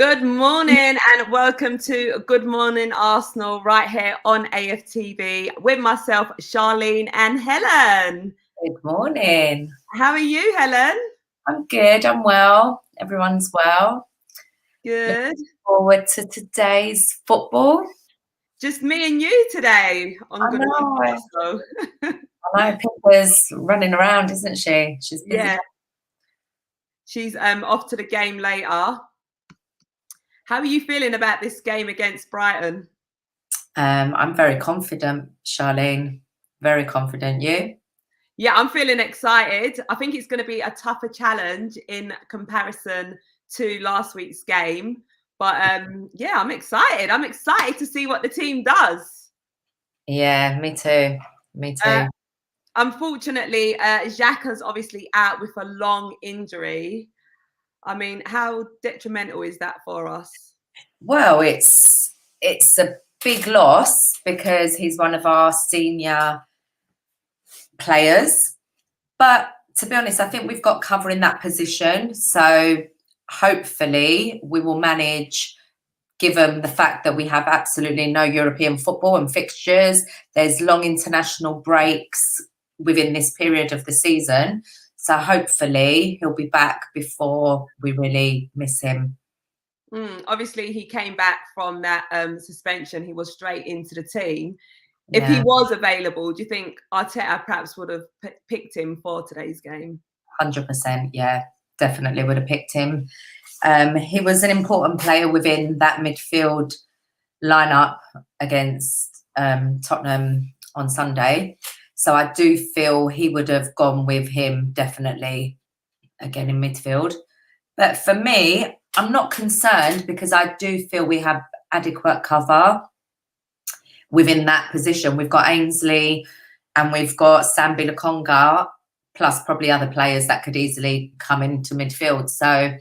Good morning and welcome to Good Morning Arsenal right here on AFTV with myself, Charlene and Helen. Good morning. How are you, Helen? I'm good. I'm well. Everyone's well. Good. Looking forward to today's football. Just me and you today on Good Morning Arsenal. I know Pippa's running around, isn't she? She's busy. Yeah. She's off to the game later. How are you feeling about this game against Brighton? I'm very confident, Charlene. Very confident. You? Yeah, I'm feeling excited. I think it's going to be a tougher challenge in comparison to last week's game. But yeah, I'm excited. I'm excited to see what the team does. Yeah, me too. Me too. Unfortunately, Xhaka's obviously out with a long injury. I mean, how detrimental is that for us? Well, it's a big loss because he's one of our senior players. But to be honest, I think we've got cover in that position. So hopefully we will manage, given the fact that we have absolutely no European football and fixtures. There's long international breaks within this period of the season. So hopefully he'll be back before we really miss him. Obviously, he came back from that suspension. He was straight into the team. Yeah. If he was available, do you think Arteta perhaps would have picked him for today's game? 100%, yeah, definitely would have picked him. He was an important player within that midfield lineup against Tottenham on Sunday. So I do feel he would have gone with him definitely again in midfield. But for me, I'm not concerned because I do feel we have adequate cover within that position. We've got Ainsley and we've got Sambi Lokonga, plus probably other players that could easily come into midfield. So,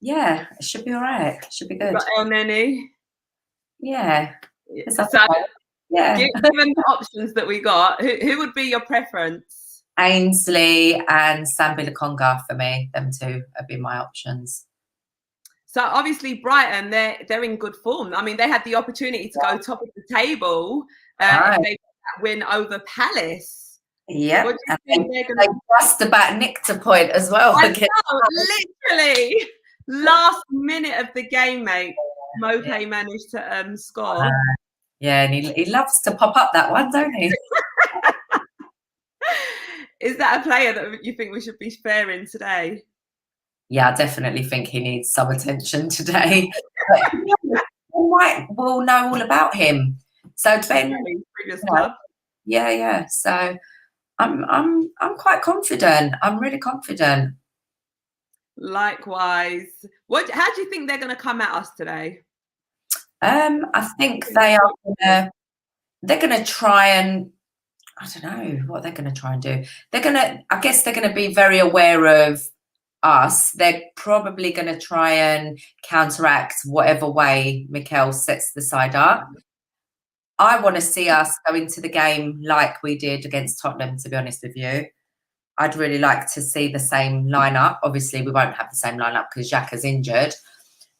yeah, it should be all right. It should be good. Got El Neni. Yeah. So, yeah. Given the options that we got, who would be your preference? Ainsley and Sambi Lokonga for me. Them two would be my options. So obviously Brighton, they're in good form. I mean, they had the opportunity to go top of the table if they win over Palace. Yeah, what do you think they're going to just about nicked a point as well? Literally, last minute of the game, mate. Mopé managed to score. Yeah, and he loves to pop up that one, don't he? Is that a player that you think we should be sparing today? Yeah, I definitely think he needs some attention today. We'll know all about him. So Ben, previous club. Yeah. So I'm quite confident. I'm really confident. Likewise. How do you think they're going to come at us today? I think they're going to try and, I don't know what they're going to try and do. I guess they're going to be very aware of us. They're probably going to try and counteract whatever way Mikel sets the side up. I want to see us go into the game like we did against Tottenham, to be honest with you. I'd really like to see the same lineup. Obviously, we won't have the same lineup because Xhaka's injured.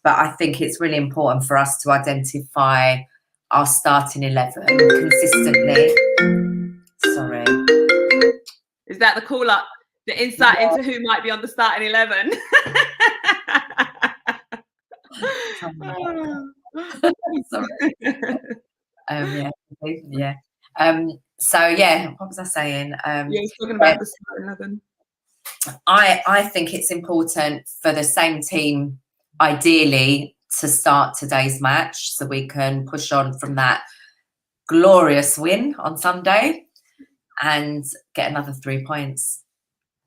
But I think it's really important for us to identify our starting 11 consistently. Sorry. Is that the call-up? The insight into who might be on the starting 11. Sorry. Yeah. So yeah, what was I saying? You're talking about the starting 11. I think it's important for the same team, ideally, to start today's match so we can push on from that glorious win on Sunday and get another 3 points.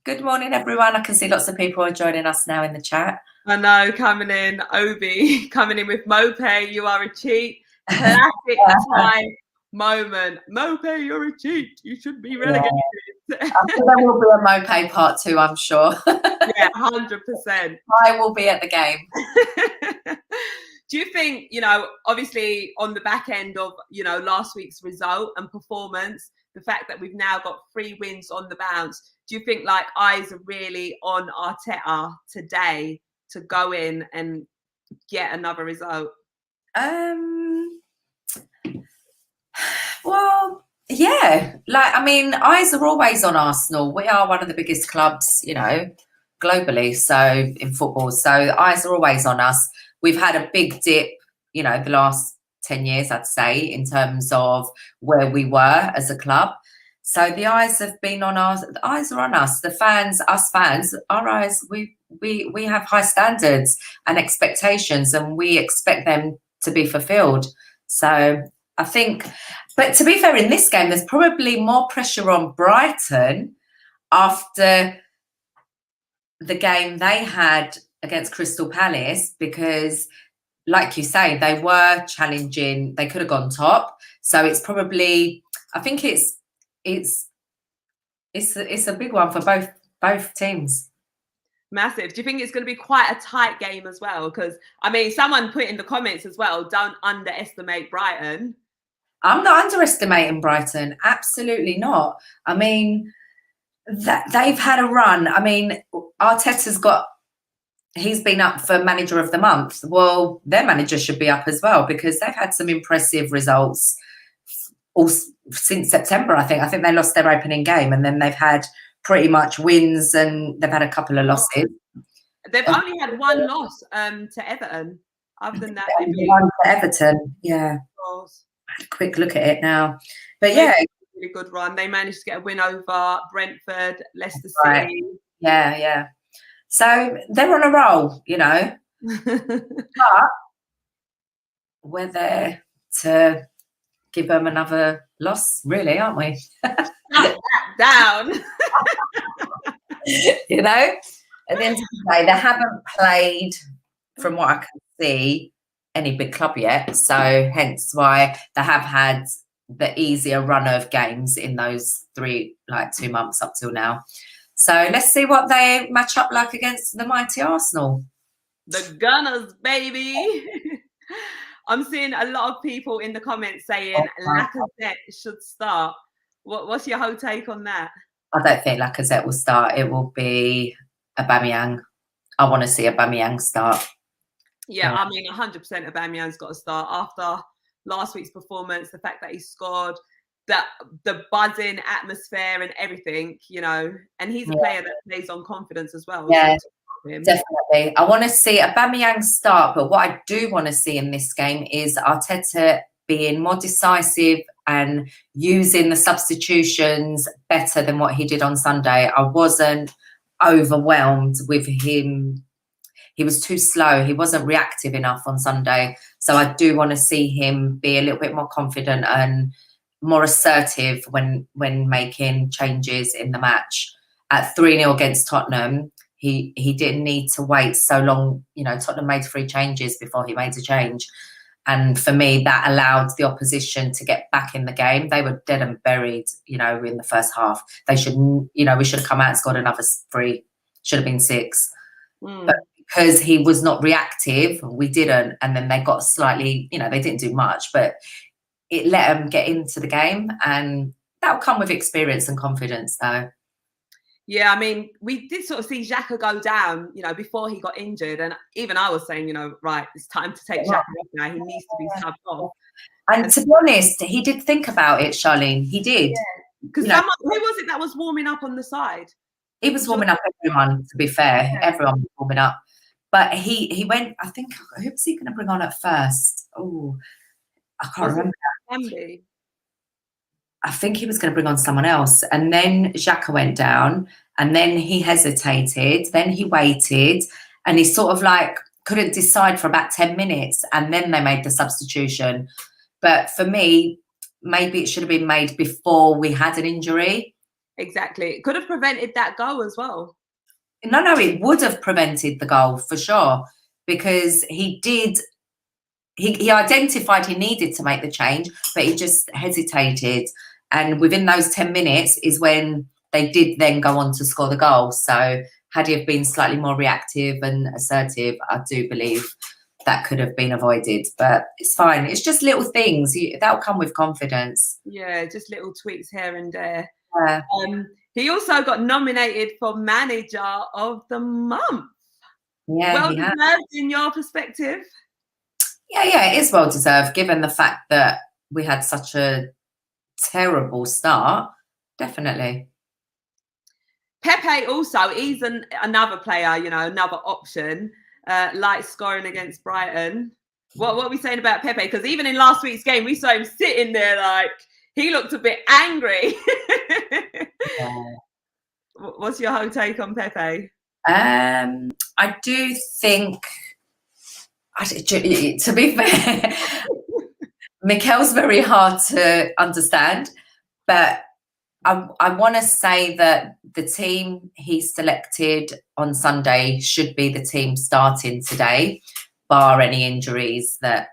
Good morning, everyone. I can see lots of people are joining us now in the chat. I know, coming in. Obi, coming in with Mopé, you are a cheat. Classic time moment. Mopé, you're a cheat. You should be relegated. Yeah. There will be a Mopé part 2, I'm sure. Yeah, 100%. I will be at the game. Do you think, obviously on the back end of, last week's result and performance, the fact that we've now got 3 wins on the bounce, do you think eyes are really on Arteta today to go in and get another result? Well, yeah. Like, I mean, eyes are always on Arsenal. We are one of the biggest clubs, you know, globally. So in football, so eyes are always on us. We've had a big dip, you know, the last 10 years, I'd say, in terms of where we were as a club. So the eyes have been on us. The eyes are on us. The fans, us fans, our eyes. We have high standards and expectations, and we expect them to be fulfilled. So I think, but to be fair, in this game, there's probably more pressure on Brighton after the game they had against Crystal Palace, because, like you say, they were challenging. They could have gone top. So it's probably, I think it's a big one for both teams. Massive. Do you think it's going to be quite a tight game as well? Because, I mean, someone put in the comments as well, don't underestimate Brighton. I'm not underestimating Brighton. Absolutely not. I mean, they've had a run. I mean, he's been up for manager of the month. Well, their manager should be up as well, because they've had some impressive results all since September. I think they lost their opening game, and then they've had pretty much wins, and they've had a couple of losses. They've only had one loss to Everton. Other than that, one to Everton. Yeah. Quick look at it now, but yeah, really good run. They managed to get a win over Brentford, Leicester City. Yeah. So they're on a roll, you know. But we're there to give them another loss, really, aren't we? Shut that down. You know, at the end of the day, they haven't played, from what I can see, any big club yet. So hence why they have had the easier run of games in those 2 months up till now. So let's see what they match up like against the mighty Arsenal. The Gunners, baby. I'm seeing a lot of people in the comments saying Lacazette should start. What's your whole take on that? I don't think Lacazette will start. It will be Aubameyang. I want to see Aubameyang start. Yeah, I mean, 100% Aubameyang's got to start after last week's performance, the fact that he scored, the buzzing atmosphere and everything, you know, and he's a player that plays on confidence as well. Yeah, definitely. I want to see Aubameyang start, but what I do want to see in this game is Arteta being more decisive and using the substitutions better than what he did on Sunday. I wasn't overwhelmed with him. He was too slow. He wasn't reactive enough on Sunday. So I do want to see him be a little bit more confident and more assertive when making changes in the match. At 3-0 against Tottenham, he didn't need to wait so long. You know, Tottenham made 3 changes before he made a change. And for me, that allowed the opposition to get back in the game. They were dead and buried, you know, in the first half. They should, you know, we should have come out and scored another 3. Should have been 6. But because he was not reactive, we didn't. And then they got slightly, you know, they didn't do much, but it let them get into the game. And that'll come with experience and confidence, though. Yeah, I mean, we did sort of see Xhaka go down, you know, before he got injured. And even I was saying, you know, right, it's time to take Xhaka off now. He needs to be subbed off. And to be honest, he did think about it, Charlene. He did. Because who was it that was warming up on the side? He was warming up everyone, to be fair. Yeah. Everyone was warming up. But he went, I think, who was he going to bring on at first? Oh, I can't remember. Andy? I think he was going to bring on someone else. And then Xhaka went down, and then he hesitated. Then he waited, and he sort of like couldn't decide for about 10 minutes. And then they made the substitution. But for me, maybe it should have been made before we had an injury. Exactly. It could have prevented that goal as well. No, it would have prevented the goal for sure, because he identified he needed to make the change, but he just hesitated. And within those 10 minutes is when they did then go on to score the goal. So had he have been slightly more reactive and assertive, I do believe that could have been avoided. But it's fine. It's just little things. That'll come with confidence. Yeah, just little tweaks here and there. Yeah. He also got nominated for Manager of the Month. Yeah, Well he has. deserved in your perspective. Yeah, it is well deserved given the fact that we had such a terrible start. Definitely. Pepe also, he's another player, you know, another option, like scoring against Brighton. What are we saying about Pepe? Because even in last week's game, we saw him sitting there like he looked a bit angry. Yeah. What's your whole take on Pepe? I do think, to be fair, Mikel's very hard to understand, but I want to say that the team he selected on Sunday should be the team starting today, bar any injuries that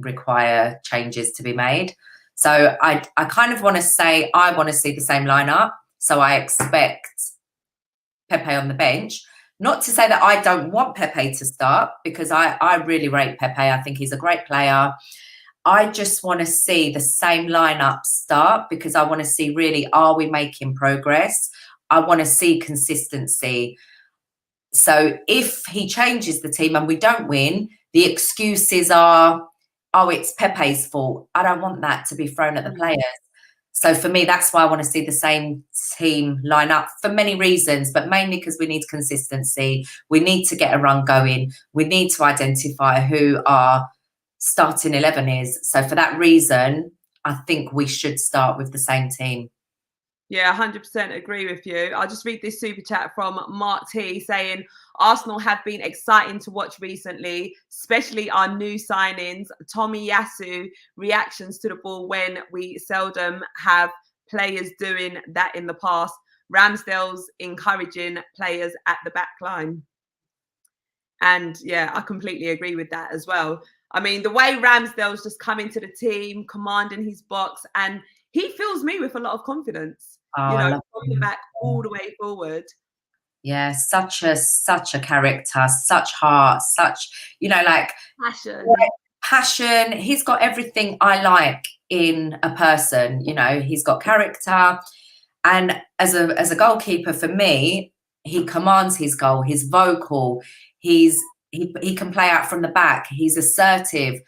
require changes to be made. So I kind of want to say I want to see the same lineup. So I expect Pepe on the bench. Not to say that I don't want Pepe to start, because I really rate Pepe. I think he's a great player. I just want to see the same lineup start, because I want to see really, are we making progress? I want to see consistency. So if he changes the team and we don't win, the excuses are, oh, it's Pepe's fault. I don't want that to be thrown at the players. So for me, that's why I want to see the same team line up for many reasons, but mainly because we need consistency. We need to get a run going. We need to identify who our starting 11 is. So for that reason, I think we should start with the same team. Yeah, 100% agree with you. I'll just read this super chat from Mark T saying, Arsenal have been exciting to watch recently, especially our new signings. Tommy Yasu reactions to the ball when we seldom have players doing that in the past. Ramsdale's encouraging players at the back line. And yeah, I completely agree with that as well. I mean, the way Ramsdale's just come into the team, commanding his box, and he fills me with a lot of confidence. You know, from the back all the way forward. Yeah, such a character, such heart, such, you know, like passion. He's got everything I like in a person. You know, he's got character, and as a goalkeeper, for me, he commands his goal. He's vocal. He can play out from the back. He's assertive.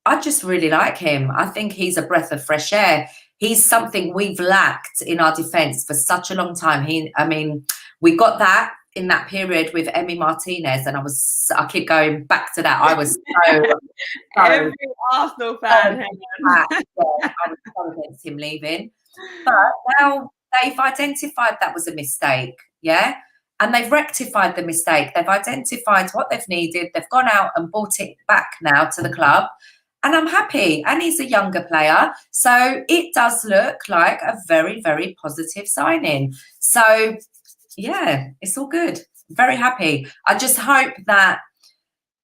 I just really like him. I think he's a breath of fresh air. He's something we've lacked in our defence for such a long time. We got that in that period with Emi Martinez, and I keep going back to that. I was so every Arsenal fan. I was so against him leaving. But now they've identified that was a mistake, yeah? And they've rectified the mistake. They've identified what they've needed. They've gone out and brought it back now to the club. And I'm happy. And he's a younger player. So it does look like a very, very positive signing. So, yeah, it's all good. Very happy. I just hope that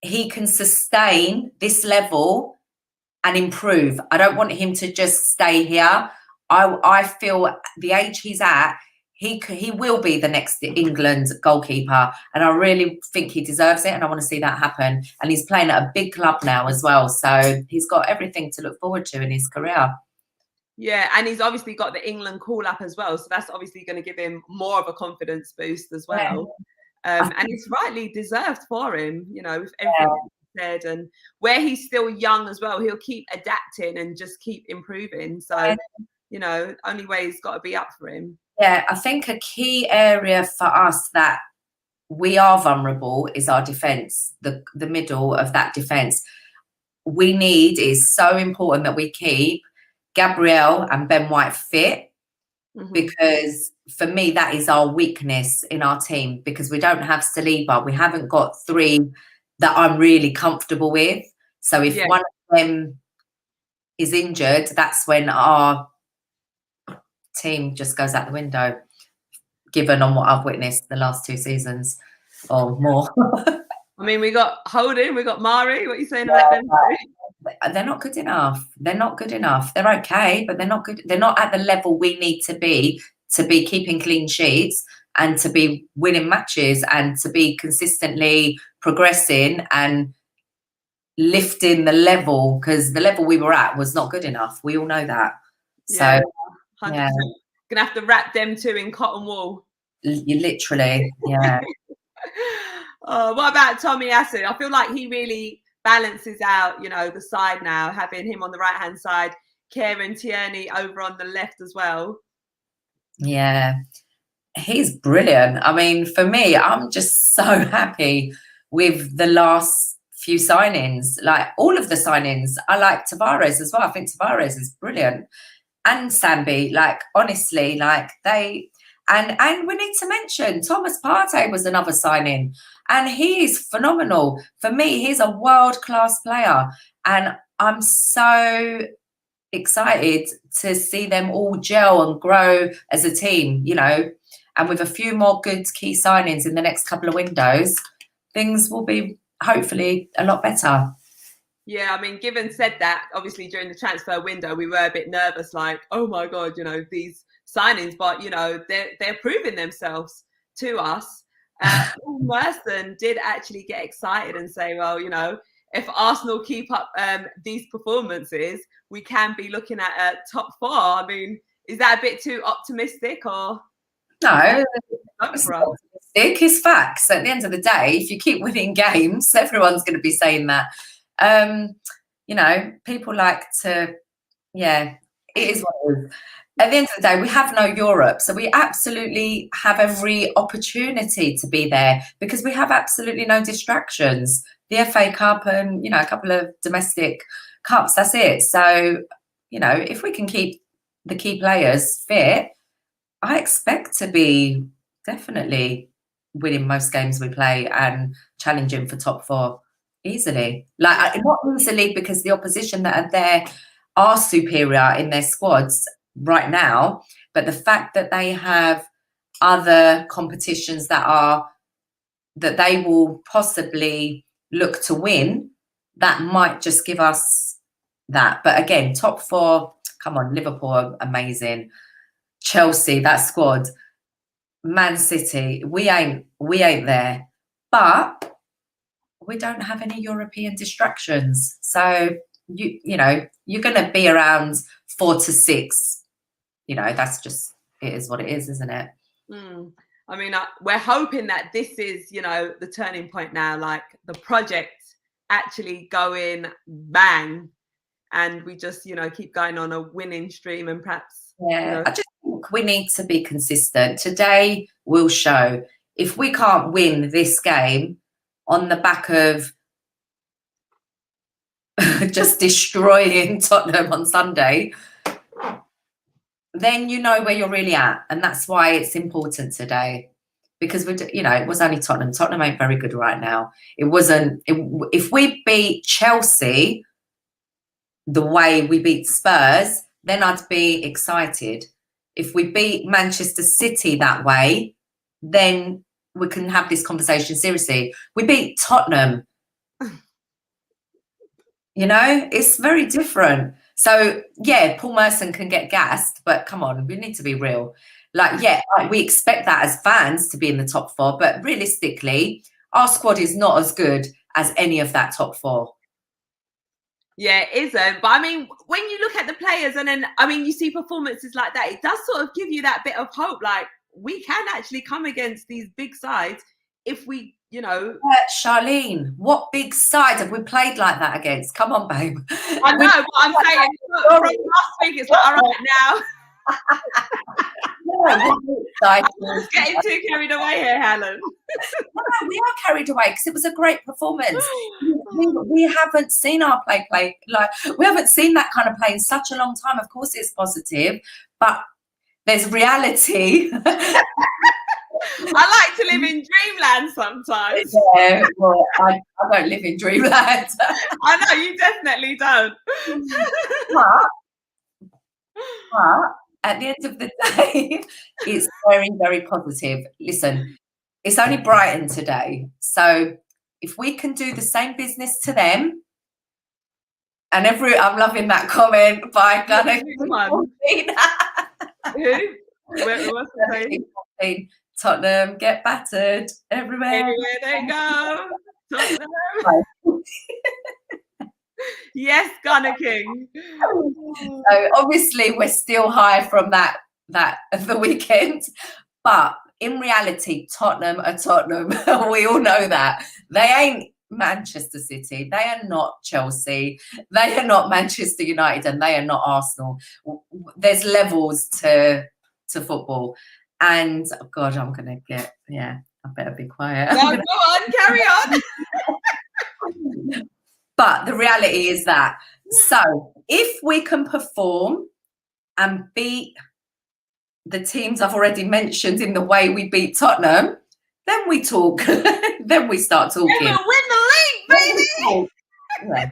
he can sustain this level and improve. I don't want him to just stay here. I feel the age he's at, he will be the next England goalkeeper, and I really think he deserves it, and I want to see that happen. And he's playing at a big club now as well, so he's got everything to look forward to in his career. Yeah, and he's obviously got the England call up as well, so that's obviously going to give him more of a confidence boost as well. Yeah. And it's rightly deserved for him, you know, with everything he said, and where he's still young as well, he'll keep adapting and just keep improving. So, you know, only way he's got to be up for him. Yeah, I think a key area for us that we are vulnerable is our defence, the middle of that defence. Is so important that we keep Gabriel and Ben White fit, because for me, that is our weakness in our team, because we don't have Saliba. We haven't got three that I'm really comfortable with. So if one of them is injured, that's when our team just goes out the window, given on what I've witnessed the last 2 seasons or more. I mean, we got Holden, we got Mari. What are you saying about them? They're not good enough. They're not good enough. They're okay, but they're not good. They're not at the level we need to be keeping clean sheets and to be winning matches and to be consistently progressing and lifting the level, because the level we were at was not good enough. We all know that. So, 100%. Gonna have to wrap them two in cotton wool. You literally, yeah. What about Tommy Asu? I feel like he really balances out, the side now, having him on the right-hand side, Kieran Tierney over on the left as well. Yeah, he's brilliant. I mean, for me, I'm just so happy with the last few signings. Like all of the signings, I like Tavares as well. I think Tavares is brilliant. And Sambi, like honestly, like they and we need to mention Thomas Partey was another signing, and he is phenomenal. For me, he's a world-class player, and I'm so excited to see them all gel and grow as a team, and with a few more good key signings in the next couple of windows, things will be hopefully a lot better. Yeah, I mean, given said that, obviously during the transfer window, we were a bit nervous, like, oh my God, these signings, but, they're proving themselves to us. Paul Merson did actually get excited and say, well, if Arsenal keep up these performances, we can be looking at a top 4. I mean, is that a bit too optimistic or? No, it's not optimistic. It's facts. At the end of the day, if you keep winning games, everyone's going to be saying that. People like to, it is what it is. At the end of the day, we have no Europe, so we absolutely have every opportunity to be there because we have absolutely no distractions. The FA Cup and, a couple of domestic cups, that's it. So, if we can keep the key players fit, I expect to be definitely winning most games we play and challenging for top 4 easily. Like, not easily because the opposition that are there are superior in their squads right now, but the fact that they have other competitions that they will possibly look to win, that might just give us that. But again, top 4, come on, Liverpool, amazing. Chelsea, that squad, Man City, we ain't there, but we don't have any European distractions. So you're going to be around 4 to 6. That's just, it is what it is, isn't it? I mean, we're hoping that this is, the turning point now, like the project actually going bang, and we just, keep going on a winning stream and perhaps. Yeah, I just think we need to be consistent. Today will show. If we can't win this game on the back of just destroying Tottenham on Sunday, then you know where you're really at. And that's why it's important today. Because, it was only Tottenham. Tottenham ain't very good right now. If we beat Chelsea the way we beat Spurs, then I'd be excited. If we beat Manchester City that way, then we can have this conversation seriously. We beat Tottenham. It's very different. So, Paul Merson can get gassed, but come on, we need to be real. We expect that as fans to be in the top 4, but realistically, our squad is not as good as any of that top 4. Yeah, it isn't. But I mean, when you look at the players and then, you see performances like that, it does sort of give you that bit of hope. Like, we can actually come against these big sides if we, Charlene, what big side have we played like that against? Come on, babe. I know, but I'm saying from last week, it's like, all right, now. I'm getting too carried away here, Helen. No, we are carried away because it was a great performance. We haven't seen our play like we haven't seen that kind of play in such a long time. Of course, it's positive, but there's reality. I like to live in dreamland sometimes. Yeah, well, I don't live in dreamland. I know you definitely don't. But at the end of the day, it's very, very positive. Listen, it's only Brighton today. So if we can do the same business to them, and I'm loving that comment by Gunnar. Who? What's the saying? Tottenham get battered everywhere. Everywhere they go. Tottenham. Yes, Gunnar King. So obviously we're still high from that the weekend, but in reality, Tottenham are Tottenham. We all know that. They ain't Manchester City. They are not Chelsea. They are not Manchester United, and they are not Arsenal. There's levels to football. And oh God, I'm gonna get I better be quiet. No, go on, carry on. But the reality is that, so if we can perform and beat the teams I've already mentioned in the way we beat Tottenham, then we talk. Then we start talking. We'll win the league, baby. Yeah.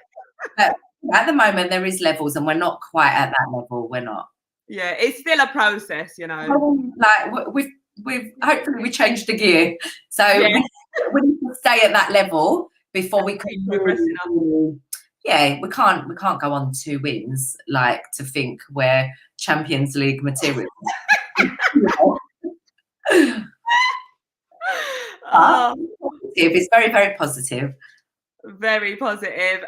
But at the moment, there is levels, and we're not quite at that level. We're not. Yeah, it's still a process, you know. Like we've hopefully we changed the gear, so we need to stay at that level before we can progressing up. Yeah, we can't go on 2 wins like to think we're Champions League material. It's very, very positive. Very positive.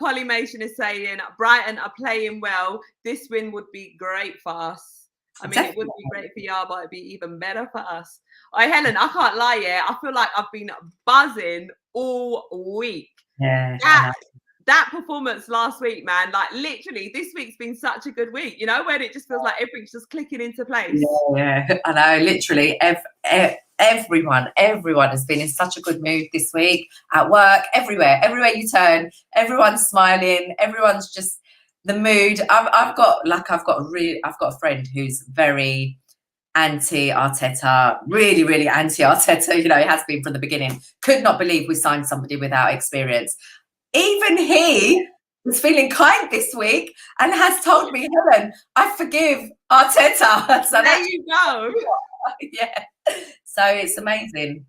Polymation is saying Brighton are playing well. This win would be great for us. I mean, Definitely. It would be great for y'all, but it'd be even better for us. Helen, I can't lie, I feel like I've been buzzing all week. Yeah. That performance last week, man, like literally this week's been such a good week, you know, when it just feels like everything's just clicking into place. Yeah, I know, literally everyone has been in such a good mood this week, at work, everywhere you turn, everyone's smiling, everyone's just the mood. I've got a friend who's very anti-Arteta, really anti-Arteta, you know, it has been from the beginning. Could not believe we signed somebody without experience. Even he was feeling kind this week and has told me, Helen, I forgive Arteta. So there you go. Yeah. So it's amazing.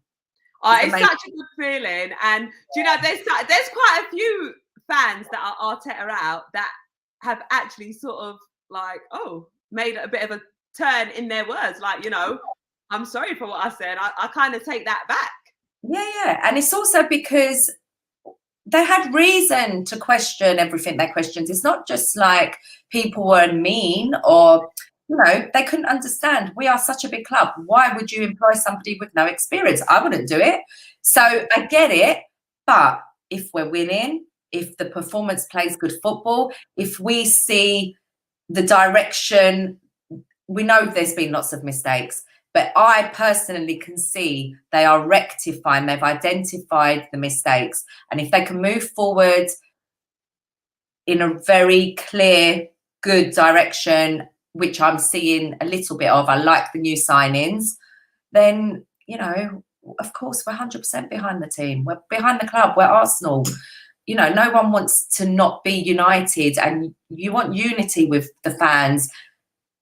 It's such a good feeling. And do you know, there's quite a few fans that are Arteta out that have actually sort of like, made a bit of a turn in their words. Like, you know, I'm sorry for what I said. I kind of take that back. Yeah. And it's also because they had reason to question everything they questioned. It's not just like people were mean or, you know, they couldn't understand. We are such a big club. Why would you employ somebody with no experience? I wouldn't do it. So I get it. But if we're winning, if the performance plays good football, if we see the direction, we know there's been lots of mistakes. But I personally can see they are rectifying. They've identified the mistakes. And if they can move forward in a very clear, good direction, which I'm seeing a little bit of, I like the new signings, then, you know, of course, we're 100% behind the team. We're behind the club. We're Arsenal. You know, no one wants to not be united. And you want unity with the fans,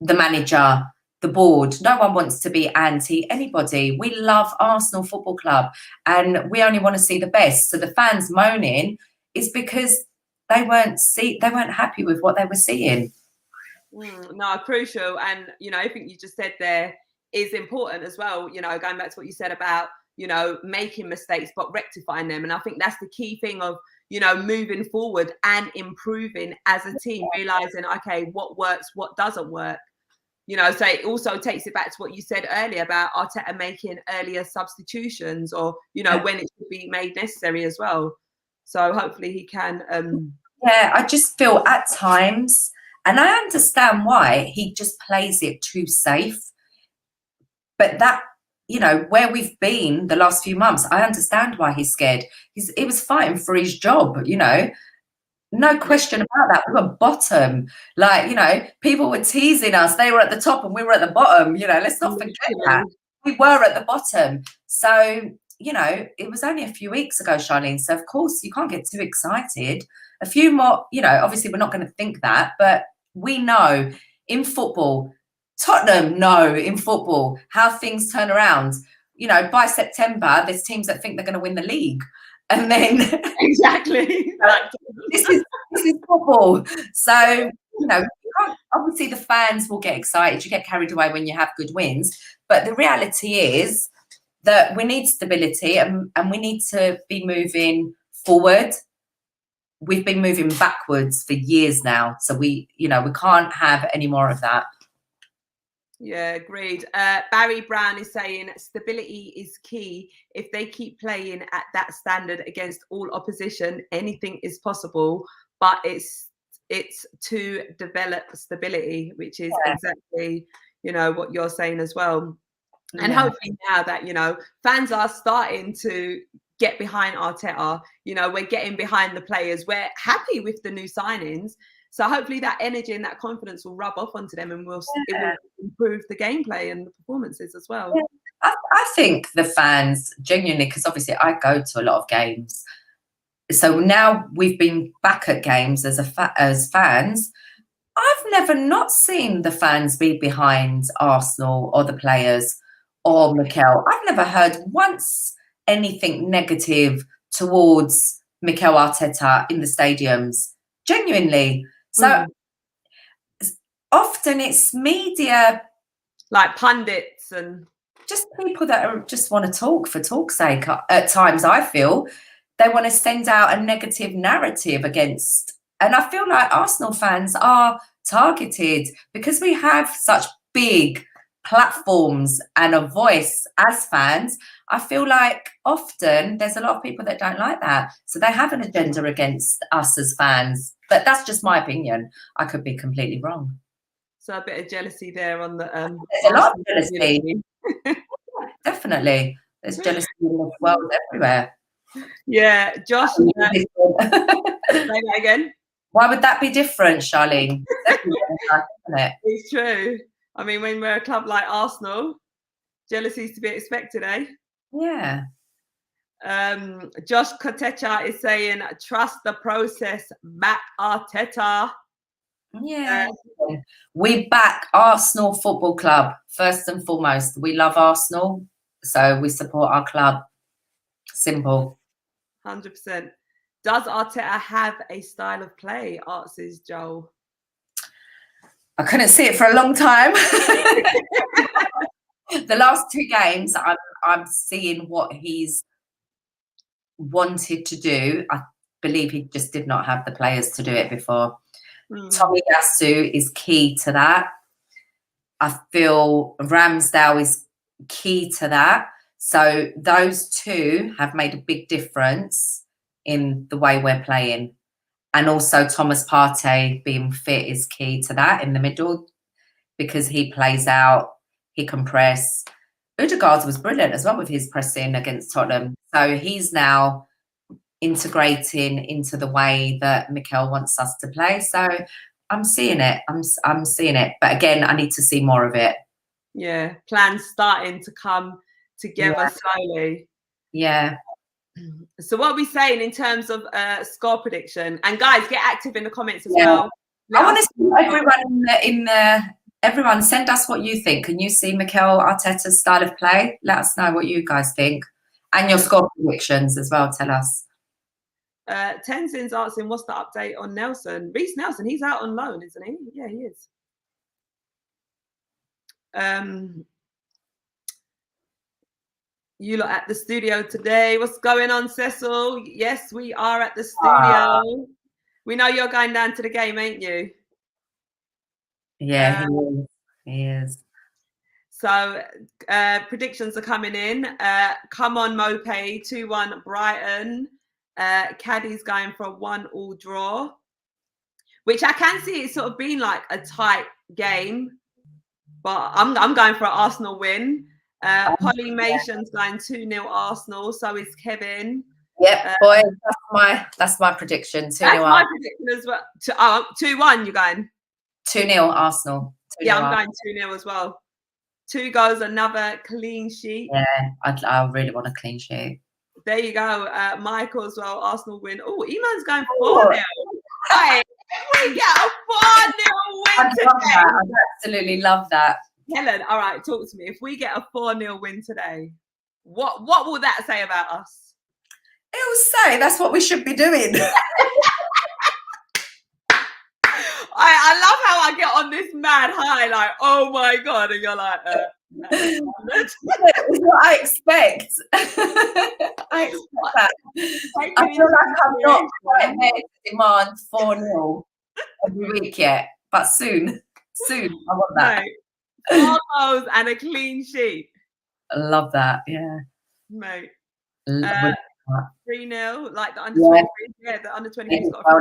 the manager, the board. No one wants to be anti anybody. We love Arsenal Football Club and we only want to see the best. So the fans moaning is because they weren't happy with what they were seeing. No, crucial. And, you know, I think you just said there is important as well, you know, going back to what you said about, you know, making mistakes, but rectifying them. And I think that's the key thing of, you know, moving forward and improving as a team, realizing, okay, what works, what doesn't work. You know, so it also takes it back to what you said earlier about Arteta making earlier substitutions or, you know, when it should be made necessary as well. So hopefully he can. Yeah, I just feel at times, and I understand why, he just plays it too safe. But that, you know, where we've been the last few months, I understand why he's scared. He was fighting for his job, you know. No question about that. We were bottom. Like, you know, people were teasing us. They were at the top and we were at the bottom. You know, let's not forget that. We were at the bottom. So, you know, it was only a few weeks ago, Charlene. So, of course, you can't get too excited. A few more, you know, obviously we're not going to think that. But we know in football, Tottenham know in football how things turn around. You know, by September, there's teams that think they're going to win the league. And then exactly this is football. So, you know, obviously the fans will get excited. You get carried away when you have good wins. But the reality is that we need stability and we need to be moving forward. We've been moving backwards for years now. So we, you know, we can't have any more of that. Yeah, agreed. Barry Brown is saying stability is key. If they keep playing at that standard against all opposition, anything is possible. But it's to develop stability, which is exactly, you know, what you're saying as well. And hopefully now that, you know, fans are starting to get behind Arteta, you know, we're getting behind the players. We're happy with the new signings. So hopefully that energy and that confidence will rub off onto them, and it will improve the gameplay and the performances as well. Yeah. I think the fans genuinely, because obviously I go to a lot of games. So now we've been back at games as fans. I've never not seen the fans be behind Arsenal or the players or Mikel. I've never heard once anything negative towards Mikel Arteta in the stadiums. Genuinely. So often it's media, like pundits and just people that just want to talk for talk's sake. At times, I feel they want to send out a negative narrative against. And I feel like Arsenal fans are targeted because we have such big platforms and a voice as fans. I feel like often there's a lot of people that don't like that. So they have an agenda against us as fans. But that's just my opinion. I could be completely wrong. So a bit of jealousy there on the there's a lot of jealousy. Definitely. There's jealousy in the world everywhere. Yeah, Josh. Say that again. Why would that be different, Charlene? It's true. I mean, when we're a club like Arsenal, jealousy is to be expected, eh? Yeah. Josh Kotecha is saying, trust the process, back Arteta. Yeah. We back Arsenal Football Club, first and foremost. We love Arsenal, so we support our club. Simple. 100%. Does Arteta have a style of play? Asks Joel. I couldn't see it for a long time. The last 2 games, I'm seeing what he's wanted to do. I believe he just did not have the players to do it before. Tommy Yasu is key to that. I feel Ramsdale is key to that. So those 2 have made a big difference in the way we're playing. And also Thomas Partey being fit is key to that in the middle because he plays out, he can press. Odegaard was brilliant as well with his pressing against Tottenham. So he's now integrating into the way that Mikel wants us to play. So I'm seeing it. I'm seeing it. But again, I need to see more of it. Yeah, plans starting to come together slowly. Yeah. So what are we saying in terms of score prediction? And guys, get active in the comments as well. I want to see everyone everyone send us what you think. Can you see Mikel Arteta's style of play? Let us know what you guys think. And your score predictions as well. Tell us. Tenzin's asking, what's the update on Nelson? Reece Nelson, he's out on loan, isn't he? Yeah, he is. You lot at the studio today. What's going on, Cecil? Yes, we are at the studio. We know you're going down to the game, ain't you? Yeah, he is. So predictions are coming in. Come on, Mopay, 2-1 Brighton. Caddy's going for a 1-1 draw, which I can see it's sort of been like a tight game, but I'm going for an Arsenal win. Polymation's going 2-0 Arsenal, so is Kevin. Yep, boy, that's my prediction. 2-0. That's my prediction as well. 2-1, you're going? 2-0 Arsenal. 2-0 yeah, I'm going 2-0 as well. 2 goals, another clean sheet. Yeah, I really want a clean sheet. There you go. Michael as well, Arsenal win. Oh, Eman's going 4-0. Hey, we get a 4-0 win today. I absolutely love that. Helen, all right, talk to me. If we get a 4-0 win today, what will that say about us? It will say that's what we should be doing. I love how I get on this mad high, like, oh my God, and you're like, it's what I expect. I expect that. I feel like I'm not quite there to demand 4-0 every week yet, but soon, I want that. Right. 4 goals and a clean sheet. I love that. Yeah. Mate. Love that. 3-0, like the under 23s. Yeah, the under 23s got a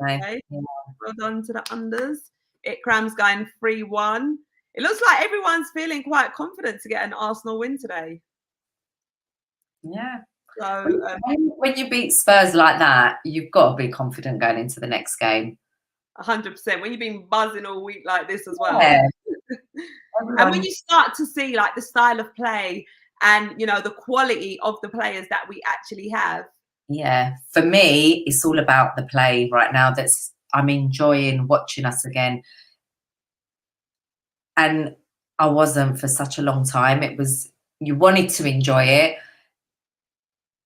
3-0. Yeah. Well done to the unders. Ikram's going 3-1. It looks like everyone's feeling quite confident to get an Arsenal win today. Yeah. So when you beat Spurs like that, you've got to be confident going into the next game. 100%. When you've been buzzing all week like this as well. Yeah. And when you start to see like the style of play and, you know, the quality of the players that we actually have. Yeah, for me, it's all about the play right now. I'm enjoying watching us again. And I wasn't for such a long time. You wanted to enjoy it,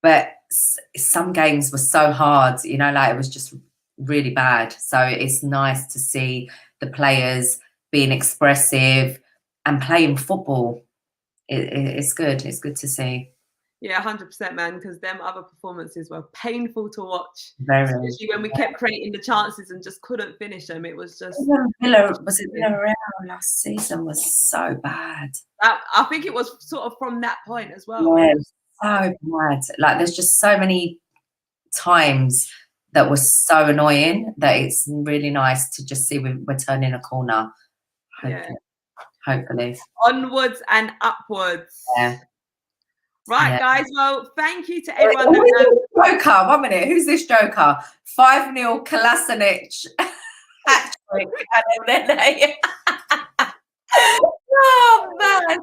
but some games were so hard, you know, like it was just really bad. So it's nice to see the players being expressive and playing football. It's good. It's good to see. Yeah, 100%, man, because them other performances were painful to watch. Very. Especially when we kept creating the chances and just couldn't finish them. It was just... Villarreal last season was so bad. I think it was sort of from that point as well. Yeah, so bad. Like, there's just so many times that was so annoying that it's really nice to just see we're turning a corner. Hopefully. Onwards and upwards. Yeah. Right, guys. Well, thank you to everyone. Joker, 1 minute. Who's this Joker? 5-0 Kolasinac. Oh, man.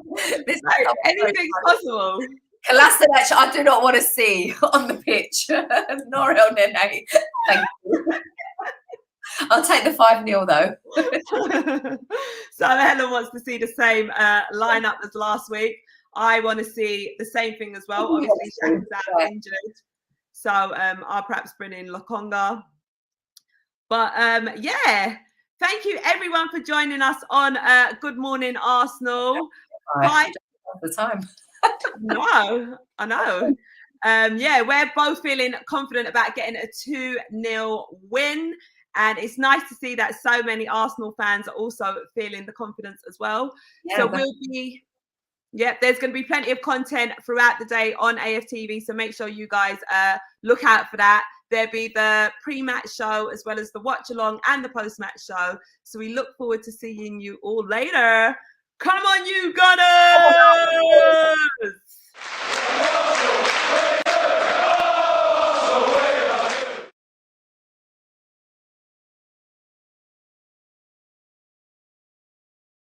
Anything's possible. Kolasinac, I do not want to see on the pitch. Nor El Nene. Thank you. I'll take the 5-0 though. So Helen wants to see the same lineup as last week. I want to see the same thing as well. Obviously, Shaq's out injured, so I'll perhaps bring in Lokonga. But yeah, thank you everyone for joining us on Good Morning Arsenal. Right. All the time. No, I know. Yeah, we're both feeling confident about getting a 2-0 win. And it's nice to see that so many Arsenal fans are also feeling the confidence as well. Yeah, so there's going to be plenty of content throughout the day on AFTV. So make sure you guys look out for that. There'll be the pre-match show as well as the watch along and the post-match show. So we look forward to seeing you all later. Come on, you Gunners!